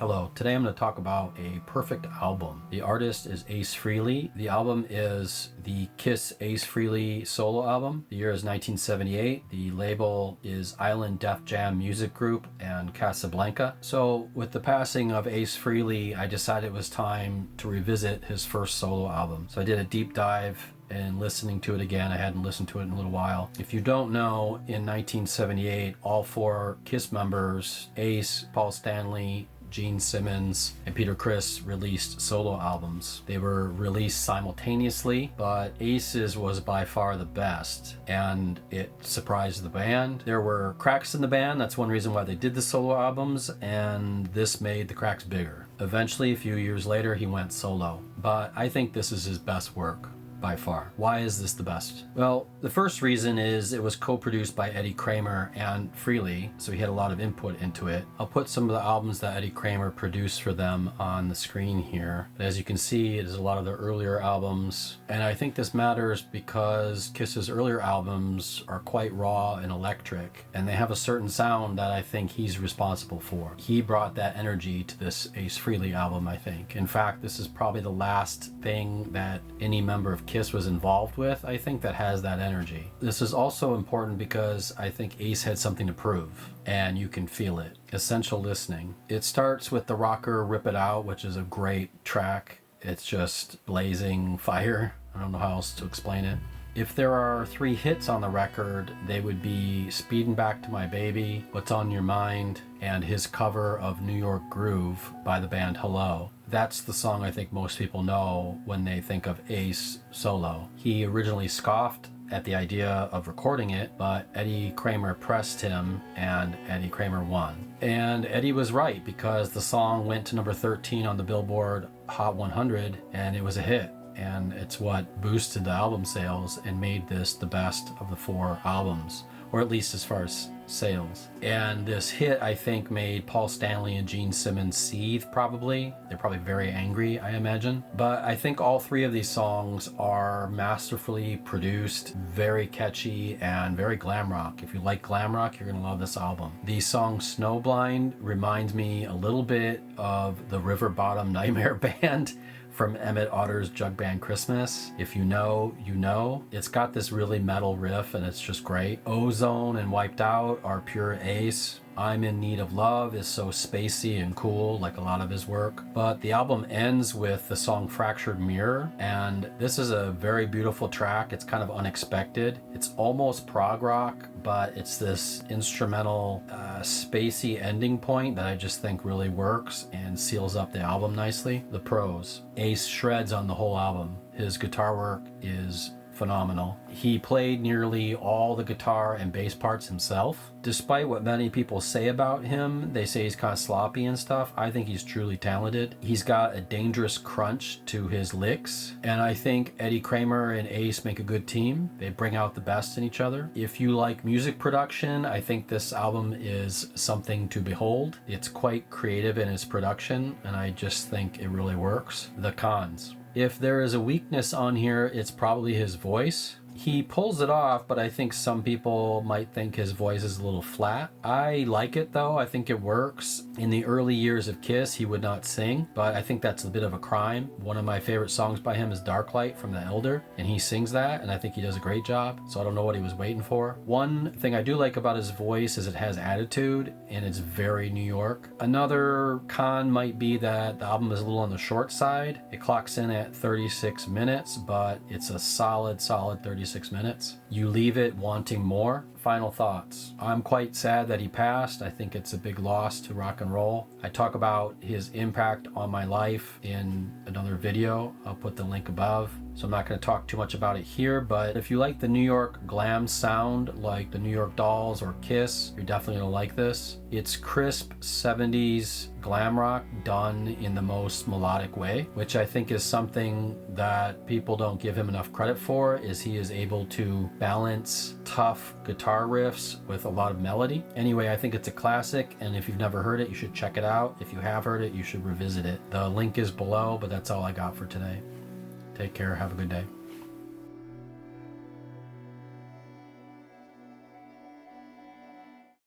Hello, today I'm going to talk about a perfect album. The artist is Ace Frehley. The album is the Kiss Ace Frehley solo album. The year is 1978. The label is Island Def Jam Music Group and Casablanca. So with the passing of Ace Frehley, I decided it was time to revisit his first solo album. So I did a deep dive and listening to it again. I hadn't listened to it in a little while. If you don't know, in 1978, all four Kiss members, Ace, Paul Stanley, Gene Simmons, and Peter Criss released solo albums. They were released simultaneously, but Ace's was by far the best, and it surprised the band. There were cracks in the band. That's one reason why they did the solo albums, and this made the cracks bigger. Eventually, a few years later, he went solo, but I think this is his best work by far. Why is this the best? Well, the first reason is it was co-produced by Eddie Kramer and Frehley, so he had a lot of input into it. I'll put some of the albums that Eddie Kramer produced for them on the screen here. But as you can see, it is a lot of their earlier albums, and I think this matters because Kiss's earlier albums are quite raw and electric, and they have a certain sound that I think he's responsible for. He brought that energy to this Ace Frehley album, I think. In fact, this is probably the last thing that any member of Kiss was involved with, I think, that has that energy. This is also important because I think Ace had something to prove, and you can feel it. Essential listening. It starts with the rocker Rip It Out, which is a great track. It's just blazing fire. I don't know how else to explain it. If there are 3 hits on the record, they would be Speedin' Back to My Baby, What's on Your Mind, and his cover of New York Groove by the band Hello. That's the song I think most people know when they think of Ace solo. He originally scoffed at the idea of recording it, but Eddie Kramer pressed him and Eddie Kramer won. And Eddie was right because the song went to number 13 on the Billboard Hot 100 and it was a hit. And it's what boosted the album sales and made this the best of the 4 albums, or at least as far as sales. And this hit, I think, made Paul Stanley and Gene Simmons seethe, probably. They're probably very angry, I imagine. But I think all 3 of these songs are masterfully produced, very catchy, and very glam rock. If you like glam rock, you're gonna love this album. The song Snowblind reminds me a little bit of the River Bottom Nightmare Band from Emmett Otter's Jug Band Christmas. If you know, you know. It's got this really metal riff and it's just great. Ozone and Wiped Out are pure Ace. I'm in Need of Love is so spacey and cool, like a lot of his work. But the album ends with the song Fractured Mirror, and this is a very beautiful track. It's kind of unexpected. It's almost prog rock, but it's this instrumental, spacey ending point that I just think really works and seals up the album nicely. The pros. Ace shreds on the whole album. His guitar work is phenomenal. He played nearly all the guitar and bass parts himself. Despite what many people say about him, they say he's kind of sloppy and stuff, I think he's truly talented. He's got a dangerous crunch to his licks, and I think Eddie Kramer and Ace make a good team. They bring out the best in each other. If you like music production, I think this album is something to behold. It's quite creative in its production, and I just think it really works. The cons. If there is a weakness on here, it's probably his voice. He pulls it off, but I think some people might think his voice is a little flat. I like it though, I think it works. In the early years of Kiss, he would not sing, but I think that's a bit of a crime. One of my favorite songs by him is Dark Light from The Elder, and he sings that, and I think he does a great job, so I don't know what he was waiting for. One thing I do like about his voice is it has attitude, and it's very New York. Another con might be that the album is a little on the short side. It clocks in at 36 minutes, but it's a solid 36 minutes. You leave it wanting more. Final thoughts. I'm quite sad that he passed. I think it's a big loss to rock and roll. I talk about his impact on my life in another video. I'll put the link above. So I'm not going to talk too much about it here, but if you like the New York glam sound, like the New York Dolls or Kiss, you're definitely going to like this. It's crisp 70s glam rock done in the most melodic way, which I think is something that people don't give him enough credit for, is he is able to balance tough guitar riffs with a lot of melody. Anyway, I think it's a classic, and if you've never heard it, you should check it out. If you have heard it, you should revisit it. The link is below, but that's all I got for today. Take care. Have a good day.